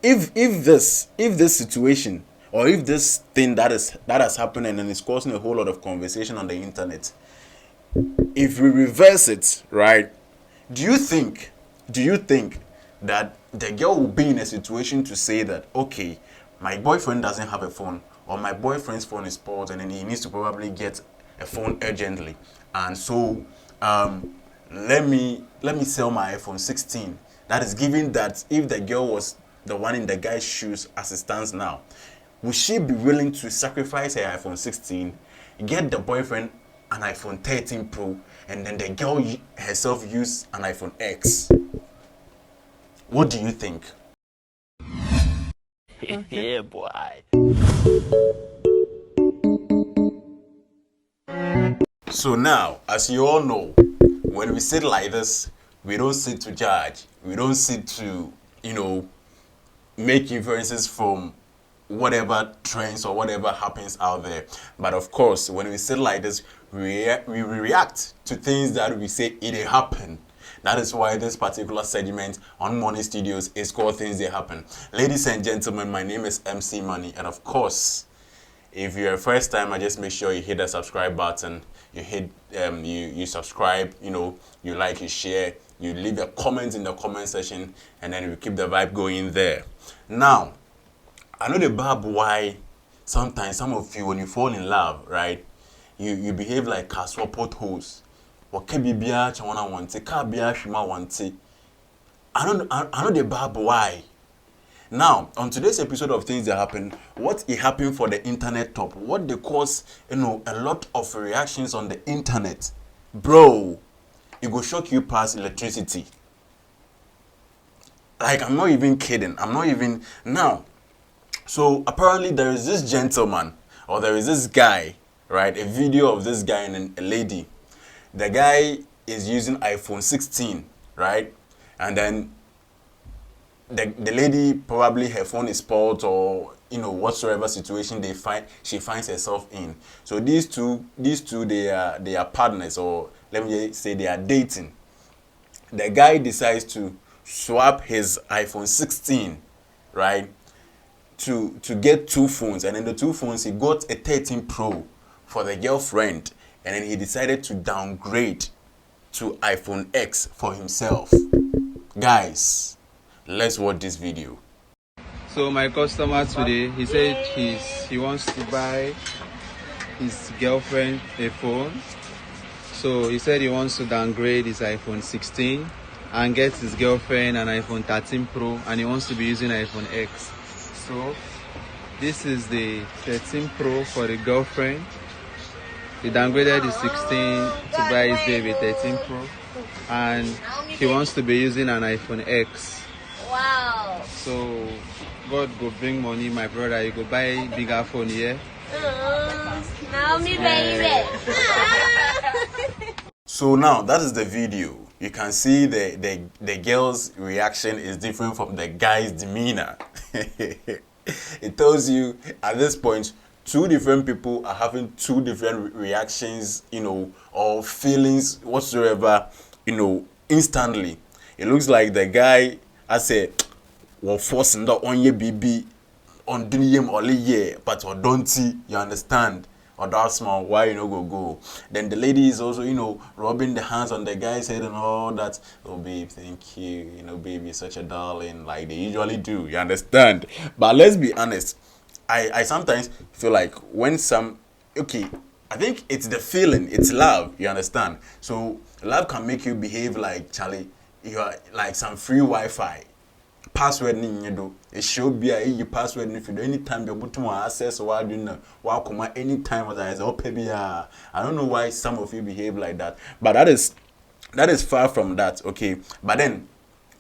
if this situation, or if this thing that has happened and is causing a whole lot of conversation on the internet, if we reverse it, right? Do you think do you think that the girl will be in a situation to say that, okay, my boyfriend doesn't have a phone, or my boyfriend's phone is spoiled and then he needs to probably get a phone urgently, and so let me sell my iPhone 16. That is, given that if the girl was the one in the guy's shoes as it stands now, would she be willing to sacrifice her iPhone 16, get the boyfriend an iPhone 13 Pro, and then the girl herself use an iPhone X? What do you think? Yeah, boy. So now, as you all know, when we sit like this, we don't sit to judge. We don't sit to, make inferences from whatever trends or whatever happens out there. But of course, when we sit like this, we react to things that we say it happen. That is why this particular segment on Money Studios is called Things They Happen. Ladies and gentlemen, my name is MC Money, and of course, if you're a first time, I just make sure you hit the subscribe button. You hit you subscribe, you like, you share, you leave a comment in the comment section, and then we keep the vibe going there. Now, I know the bab why sometimes some of you, when you fall in love, right, you behave like casual potholes. What can be bia chawana wante, ka bia shima wante. I know the bab why. Now, on today's episode of Things That Happen, what it happened for the internet top, what they cause, a lot of reactions on the internet. Bro, it will shock you past electricity. Like, I'm not even kidding. Now, so apparently there is this gentleman, or there is this guy, right? A video of this guy and a lady. The guy is using iPhone 16, right? And then the lady, probably her phone is spoiled, or whatsoever situation she finds herself in. So these two they are partners, or let me say they are dating. The guy decides to swap his iPhone 16, right, to get two phones, and in the two phones he got a 13 Pro for the girlfriend, and then he decided to downgrade to iPhone X for himself. Guys, let's watch this video. So my customer today, he said he wants to buy his girlfriend a phone. So he said he wants to downgrade his iPhone 16 and get his girlfriend an iPhone 13 Pro, and he wants to be using iPhone X. So this is the 13 Pro for the girlfriend. He downgraded the 16 to buy his baby 13 Pro, and he wants to be using an iPhone X. Wow. So God go bring money, my brother. You go buy bigger phone here. Now me baby. So now that is the video. You can see the girl's reaction is different from the guy's demeanor. It tells you at this point two different people are having two different reactions, or feelings whatsoever, instantly. It looks like the guy, I say, will force the on your BB on dream only year, but or don't see, you understand? Or that small, why go. Then the lady is also, rubbing the hands on the guy's head and all that. Oh babe, thank you. Baby is such a darling, like they usually do, you understand? But let's be honest. I sometimes feel like when I think it's the feeling, it's love, you understand? So love can make you behave like Charlie, you are like some free Wi-Fi. Password it should be a password if you do anytime you're able to access or anytime I don't know why some of you behave like that, but that is far from that, okay? But then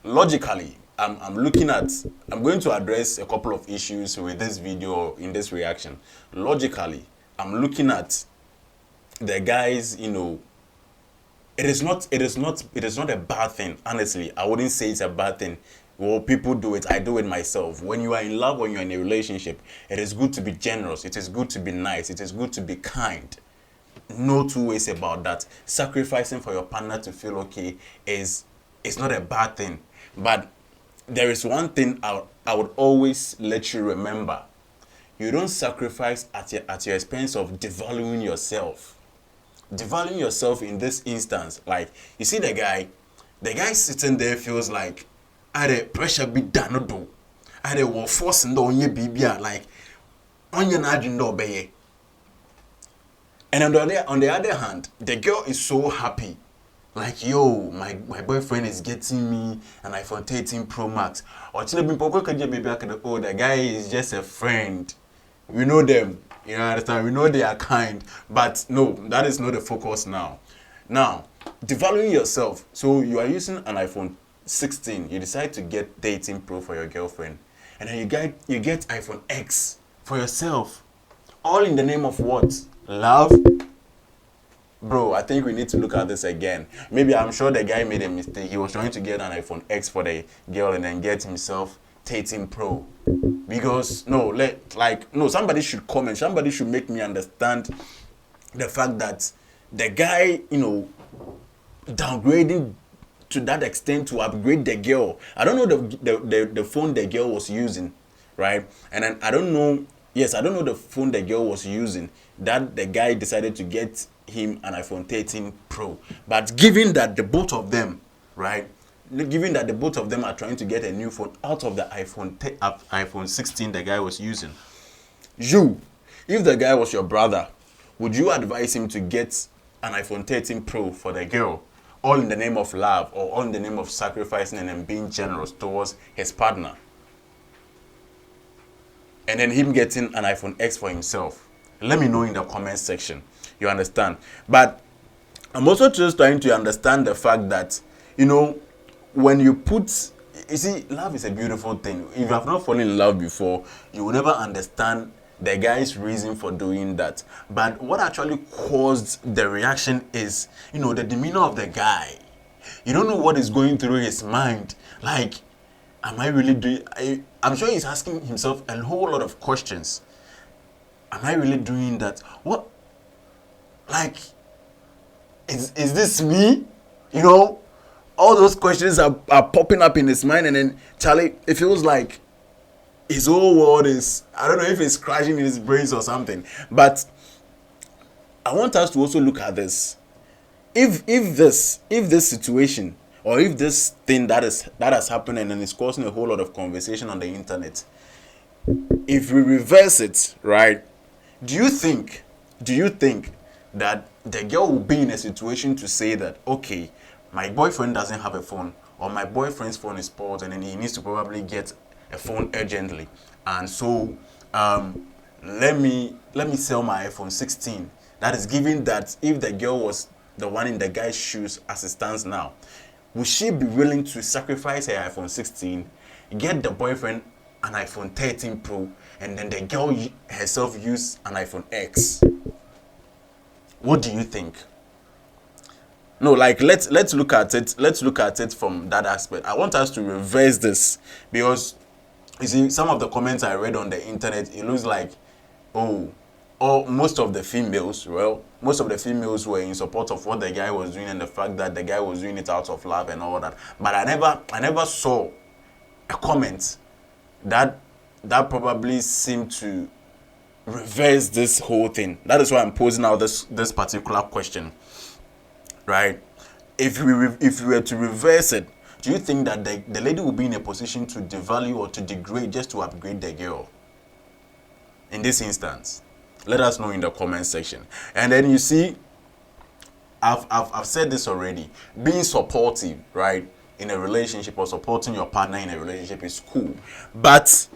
logically, I'm going to address a couple of issues with this video, in this reaction. Logically, I'm looking at the guys, it is not a bad thing. Honestly, I wouldn't say it's a bad thing. Well, people do it. I do it myself. When you are in love, when you're in a relationship, it is good to be generous. It is good to be nice. It is good to be kind. No two ways about that. Sacrificing for your partner to feel okay is not a bad thing. But there is one thing I would always let you remember. You don't sacrifice at your expense of devaluing yourself. Devaluing yourself in this instance, like you see the guy sitting there feels like I had pressure be done do. I had a force in the onye bibia like onye na adwin obeye. And on the other hand, the girl is so happy. Like, yo, my boyfriend is getting me an iPhone 13 Pro Max. Or the guy is just a friend. We know them. You understand? We know they are kind. But no, that is not the focus now. Now, devaluing yourself. So you are using an iPhone 16. You decide to get 13 Pro for your girlfriend. And then you get iPhone X for yourself. All in the name of what? Love? Bro, I think we need to look at this again. Maybe I'm sure the guy made a mistake. He was trying to get an iPhone X for the girl and then get himself 13 Pro. Because, somebody should comment. Somebody should make me understand the fact that the guy, downgrading to that extent to upgrade the girl. I don't know the phone the girl was using, right? And then I don't know the phone the girl was using that the guy decided to get him an iPhone 13 Pro. But given that the both of them, right? Given that the both of them are trying to get a new phone out of the iPhone 16 the guy was using, if the guy was your brother, would you advise him to get an iPhone 13 Pro for the girl, all in the name of love or all in the name of sacrificing and then being generous towards his partner? And then him getting an iPhone X for himself? Let me know in the comment section. You understand? But I'm also just trying to understand the fact that, when you see, love is a beautiful thing. If you have not fallen in love before, you will never understand the guy's reason for doing that. But what actually caused the reaction is, the demeanor of the guy. You don't know what is going through his mind. Like, am I really doing... I'm sure he's asking himself a whole lot of questions. Am I really doing that? What? Like, is this me? All those questions are popping up in his mind, and then Charlie, it feels like his whole world is, I don't know if it's crashing in his brains or something. But I want us to also look at this. If this situation, or if this thing that has happened and then it's causing a whole lot of conversation on the internet, if we reverse it, right? Do you think that the girl will be in a situation to say that, okay, my boyfriend doesn't have a phone, or my boyfriend's phone is spoiled and then he needs to probably get a phone urgently, and so let me sell my iPhone 16. That is given that if the girl was the one in the guy's shoes as it stands now, would she be willing to sacrifice her iPhone 16, get the boyfriend an iPhone 13 Pro, and then the girl herself use an iPhone X? What do you think? No, like let's look at it. Let's look at it from that aspect. I want us to reverse this, because you see, some of the comments I read on the internet, it looks like, most of the females were in support of what the guy was doing and the fact that the guy was doing it out of love and all that. But I never saw a comment that probably seemed to reverse this whole thing. That is why I'm posing out this particular question, right? If we were to reverse it, do you think that the lady will be in a position to devalue or to degrade just to upgrade the girl in this instance? Let us know in the comment section. And then you see, I've said this already. Being supportive, right, in a relationship, or supporting your partner in a relationship is cool. But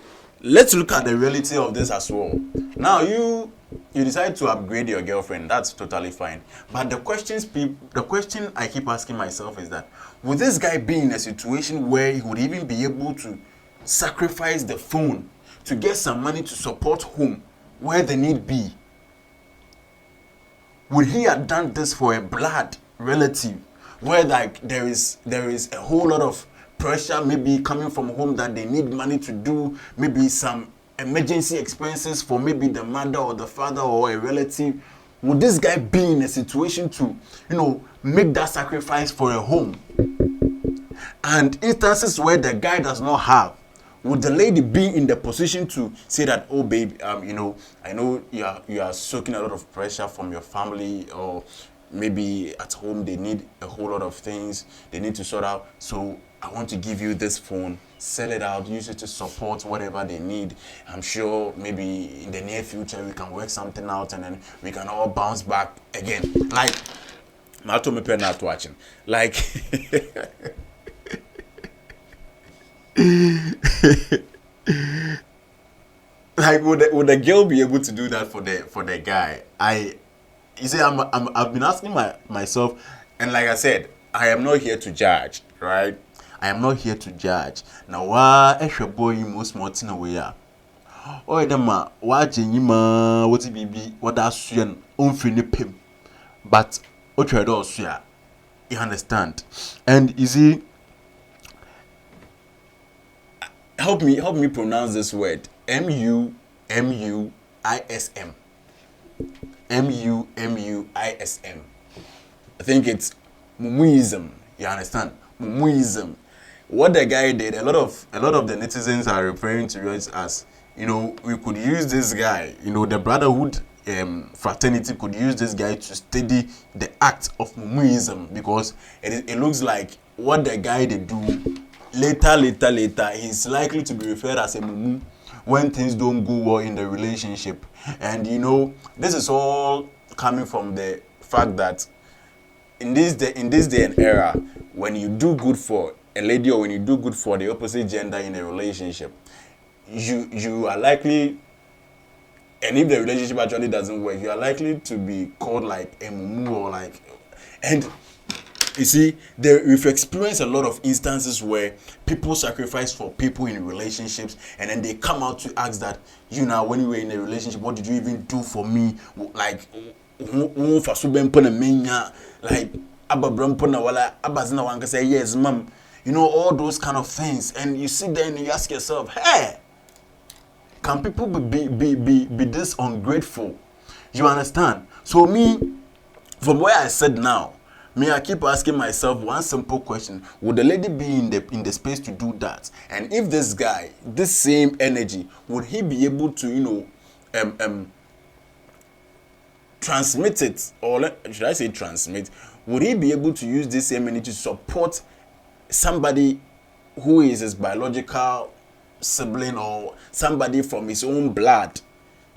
let's look at the reality of this as well. Now you decide to upgrade your girlfriend. That's totally fine. But the question I keep asking myself is that, would this guy be in a situation where he would even be able to sacrifice the phone to get some money to support home where the need be? Would he have done this for a blood relative where like there is a whole lot of pressure maybe coming from home that they need money to do maybe some emergency expenses for maybe the mother or the father or a relative? Would this guy be in a situation to make that sacrifice for a home? And instances where the guy does not have, would the lady be in the position to say that, oh babe, you know, I know you are soaking a lot of pressure from your family, or maybe at home they need a whole lot of things they need to sort out, so I want to give you this phone, sell it out, use it to support whatever they need. I'm sure maybe in the near future we can work something out and then we can all bounce back again. Like, not watching. Like, like would the girl be able to do that for the guy? You see, I've been asking myself, and like I said, I am not here to judge, right? I am not here to judge. Now, why boy most mountain away? Oh, the ma, watching you ma, what it be, what that's you unfinished pim, but what you do, you understand? And you see, help me pronounce this word. Muism. Muism. I think it's Mumuism. You understand? Mumuism. What the guy did, a lot of the netizens are referring to it as, you know, we could use this guy, you know, the brotherhood fraternity could use this guy to study the act of Mumuism, because it looks like what the guy they do later, he's likely to be referred as a Mumu when things don't go well in the relationship. And you know, this is all coming from the fact that in this day and era, when you do good for a lady or when you do good for the opposite gender in a relationship, you are likely, and if the relationship actually doesn't work, you are likely to be called like a mumu or like, and you see, we've experienced a lot of instances where people sacrifice for people in relationships, and then they come out to ask that, you know, when you were in a relationship, what did you even do for me? Like, like, say yes, mom. You know, all those kind of things, and you sit there and you ask yourself, hey, can people be this ungrateful? You understand? So me, from where I said now, I keep asking myself one simple question: would the lady be in the space to do that? And if this guy, this same energy, would he be able to, you know, transmit it, or should I say transmit? Would he be able to use this same energy to support somebody who is his biological sibling or somebody from his own blood,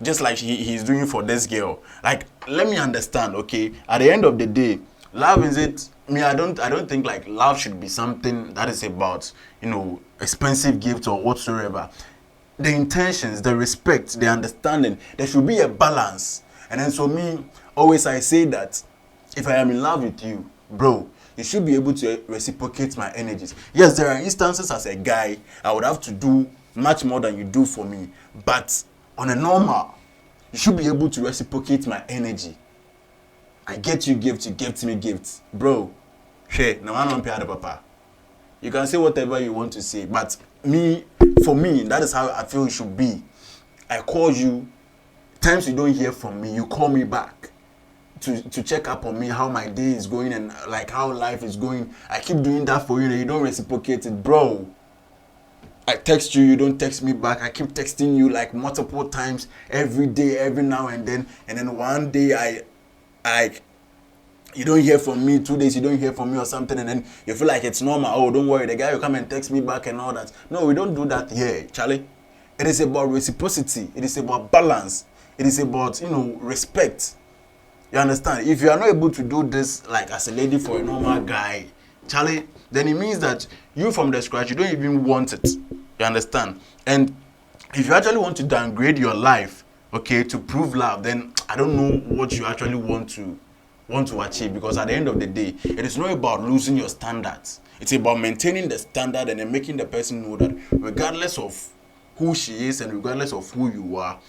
just like he's doing for this girl? Like, let me understand, okay? At the end of the day, love is it? I don't think like love should be something that is about, you know, expensive gifts or whatsoever. The intentions, the respect, the understanding, there should be a balance. And then so me, always I say that if I am in love with you, bro, you should be able to reciprocate my energies. Yes, there are instances as a guy, I would have to do much more than you do for me. But on a normal, you should be able to reciprocate my energy. I get you gifts, you give me gifts. Bro, hey, now I'm not papa. You can say whatever you want to say, but for me, that is how I feel it should be. I call you, times you don't hear from me, you call me back to check up on me, how my day is going and like how life is going. I keep doing that for you and you don't reciprocate it, bro. I text you, you don't text me back. I keep texting you like multiple times every day, every now and then one day you don't hear from me, 2 days you don't hear from me or something, and then you feel like it's normal. Oh, don't worry, the guy will come and text me back and all that. No, we don't do that here, Charlie. It is about reciprocity. It is about balance. It is about, you know, respect. You understand? If you are not able to do this like as a lady for a normal guy, Charlie, then it means that you from the scratch, you don't even want it. You understand? And if you actually want to downgrade your life, okay, to prove love, then I don't know what you actually want to achieve, because at the end of the day, it is not about losing your standards. It's about maintaining the standard and then making the person know that regardless of who she is and regardless of who you are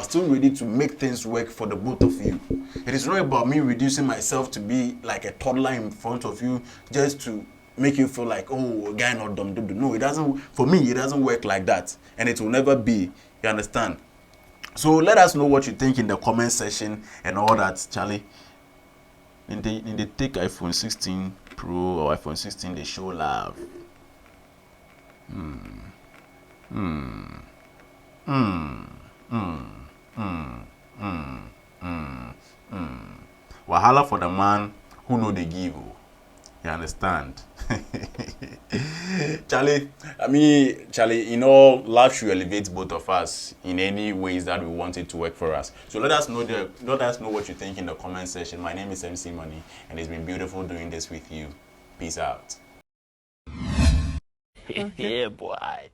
still ready to make things work for the both of you. It is not about me reducing myself to be like a toddler in front of you just to make you feel like, oh, a guy not dumb. No, it doesn't. For me, it doesn't work like that, and it will never be. You understand? So let us know what you think in the comment section and all that, Charlie. In the take iPhone 16 Pro or iPhone 16, they show love. Wahala for the man who know the give. You understand? Charlie, life should elevate both of us in any ways that we want it to work for us. So let us know what you think in the comment section. My name is MC Money, and it's been beautiful doing this with you. Peace out. Yeah, boy.